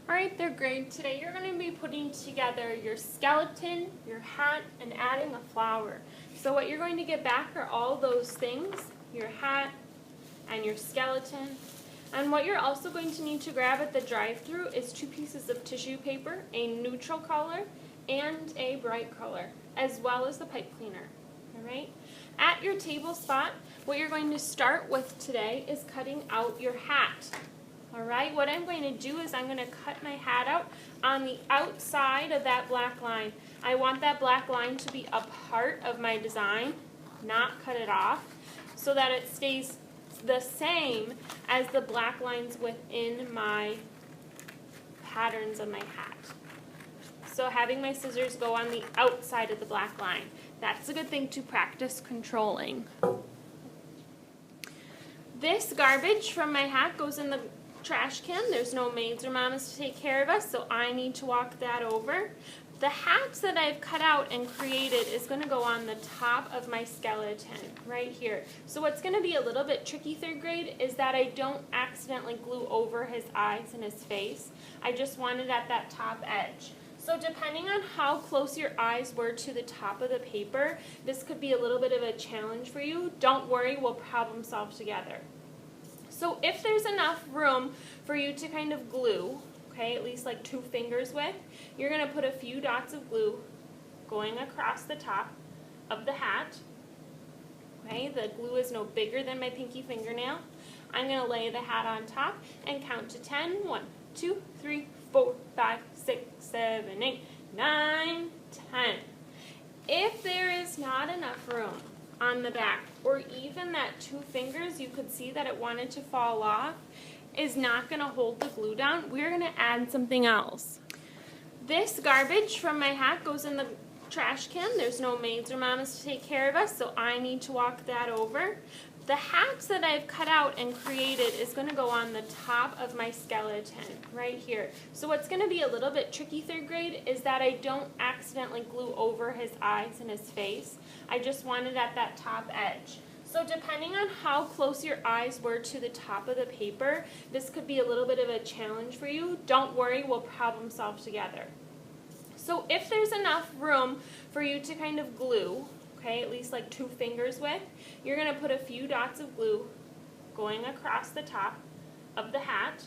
Alright, third grade, today you're going to be putting together your skeleton, your hat, and adding a flower. So what you're going to get back are all those things, your hat and your skeleton. And what you're also going to need to grab at the drive-thru is 2 pieces of tissue paper, a neutral color, and a bright color, as well as the pipe cleaner. Alright? At your table spot, what you're going to start with today is cutting out your hat. Alright, what I'm going to do is I'm going to cut my hat out on the outside of that black line. I want that black line to be a part of my design, not cut it off, so that it stays the same as the black lines within my patterns of my hat. So having my scissors go on the outside of the black line. That's a good thing to practice controlling. This garbage from my hat goes in the trash can. There's no maids or mamas to take care of us, so I need to walk that over. The hats that I've cut out and created is going to go on the top of my skeleton right here. So what's going to be a little bit tricky, third grade, is that I don't accidentally glue over his eyes and his face. I just want it at that top edge. So depending on how close your eyes were to the top of the paper, this could be a little bit of a challenge for you. Don't worry, we'll problem solve together. So if there's enough room for you to kind of glue, okay, at least like 2 fingers width, you're going to put a few dots of glue going across the top of the hat. Okay, the glue is no bigger than my pinky fingernail. I'm going to lay the hat on top and count to 10. 1, 2, 3, 4, 5, 6, 7, 8, 9, 10. If there is not enough room on the back, or even that 2 fingers, you could see that it wanted to fall off, is not going to hold the glue down, we're going to add something else. This garbage from my hat goes in the trash can. There's no maids or mamas to take care of us, so I need to walk that over. The hats that I've cut out and created is going to go on the top of my skeleton right here. So what's going to be a little bit tricky, third grade, is that I don't accidentally glue over his eyes and his face. I just want it at that top edge. So depending on how close your eyes were to the top of the paper, this could be a little bit of a challenge for you. Don't worry, we'll problem solve together. So if there's enough room for you to kind of glue, okay, at least like 2 fingers width, you're going to put a few dots of glue going across the top of the hat.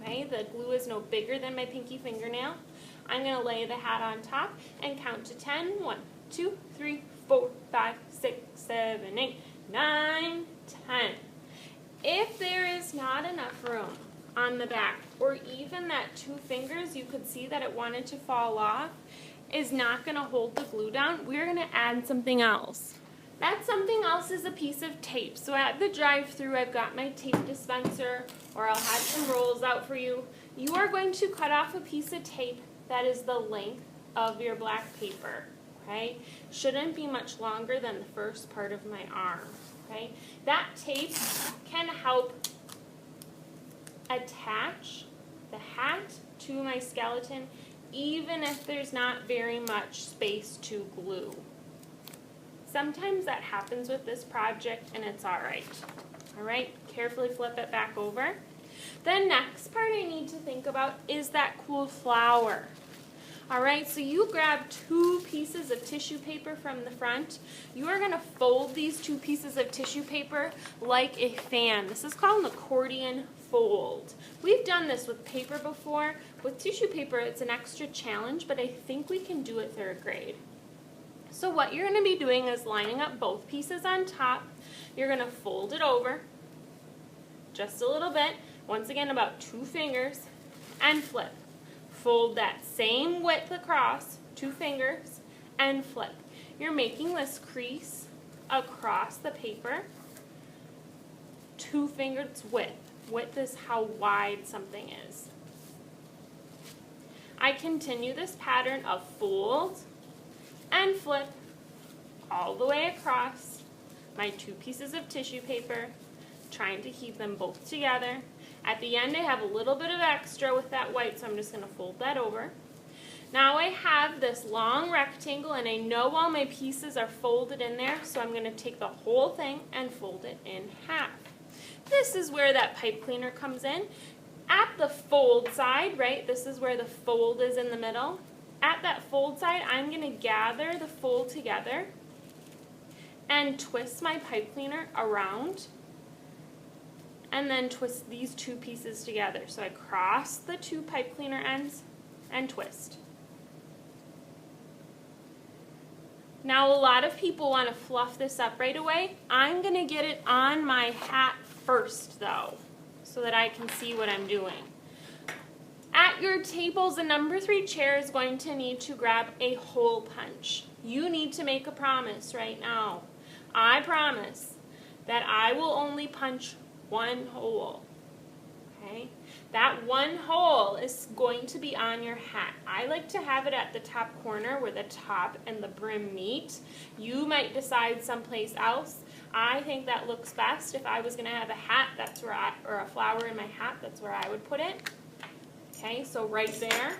Okay, the glue is no bigger than my pinky fingernail. I'm going to lay the hat on top and count to 10. 1, 2, 3, 4, 5, 6, 7, 8, 9, 10. If there is not enough room on the back, or even that 2 fingers, you could see that it wanted to fall off, is not going to hold the glue down, we're going to add something else. That something else is a piece of tape. So at the drive-thru, I've got my tape dispenser, or I'll have some rolls out for you. You are going to cut off a piece of tape that is the length of your black paper. Okay? Shouldn't be much longer than the first part of my arm. Okay? That tape can help attach the hat to my skeleton, even if there's not very much space to glue. Sometimes that happens with this project and it's alright. Alright, carefully flip it back over. The next part I need to think about is that cool flower. Alright, so you grab 2 pieces of tissue paper from the front. You are going to fold these 2 pieces of tissue paper like a fan. This is called an accordion fold. We've done this with paper before. With tissue paper, it's an extra challenge, but I think we can do it third grade. So what you're going to be doing is lining up both pieces on top. You're going to fold it over just a little bit, once again about 2 fingers, and flip. Fold that same width across, 2 fingers, and flip. You're making this crease across the paper, 2 fingers width. Width is how wide something is. I continue this pattern of fold and flip all the way across my 2 pieces of tissue paper, trying to keep them both together. At the end I have a little bit of extra with that white, so I'm just going to fold that over. Now I have this long rectangle and I know all my pieces are folded in there, so I'm going to take the whole thing and fold it in half. This is where that pipe cleaner comes in. At the fold side, right, this is where the fold is in the middle. At that fold side, I'm going to gather the fold together and twist my pipe cleaner around, and then twist these two pieces together. So I cross the two pipe cleaner ends and twist. Now a lot of people want to fluff this up right away. I'm going to get it on my hat first though, so that I can see what I'm doing. At your tables, the number 3 chair is going to need to grab a hole punch. You need to make a promise right now. I promise that I will only punch one hole. Okay? That one hole is going to be on your hat. I like to have it at the top corner where the top and the brim meet. You might decide someplace else. I think that looks best. If I was going to have a hat, that's where or a flower in my hat, that's where I would put it. Okay, so right there,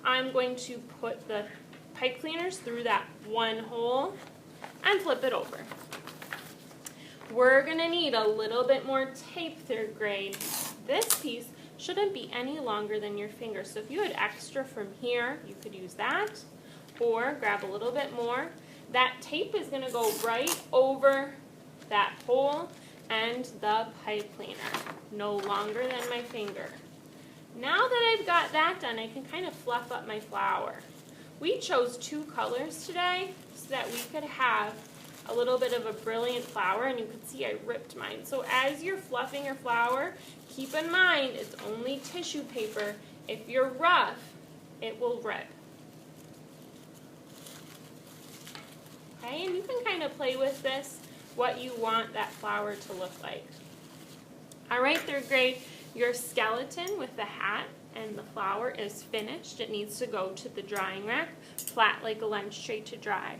I'm going to put the pipe cleaners through that one hole and flip it over. We're going to need a little bit more tape, 3rd grade. This piece shouldn't be any longer than your finger. So if you had extra from here, you could use that, or grab a little bit more. That tape is going to go right over that hole and the pipe cleaner, no longer than my finger. Now that I've got that done, I can kind of fluff up my flower. We chose 2 colors today so that we could have a little bit of a brilliant flower, and you can see I ripped mine. So as you're fluffing your flower, keep in mind it's only tissue paper. If you're rough, it will rip. Okay, and you can kind of play with this, what you want that flower to look like. All right, 3rd grade, your skeleton with the hat and the flower is finished. It needs to go to the drying rack, flat like a lunch tray to dry.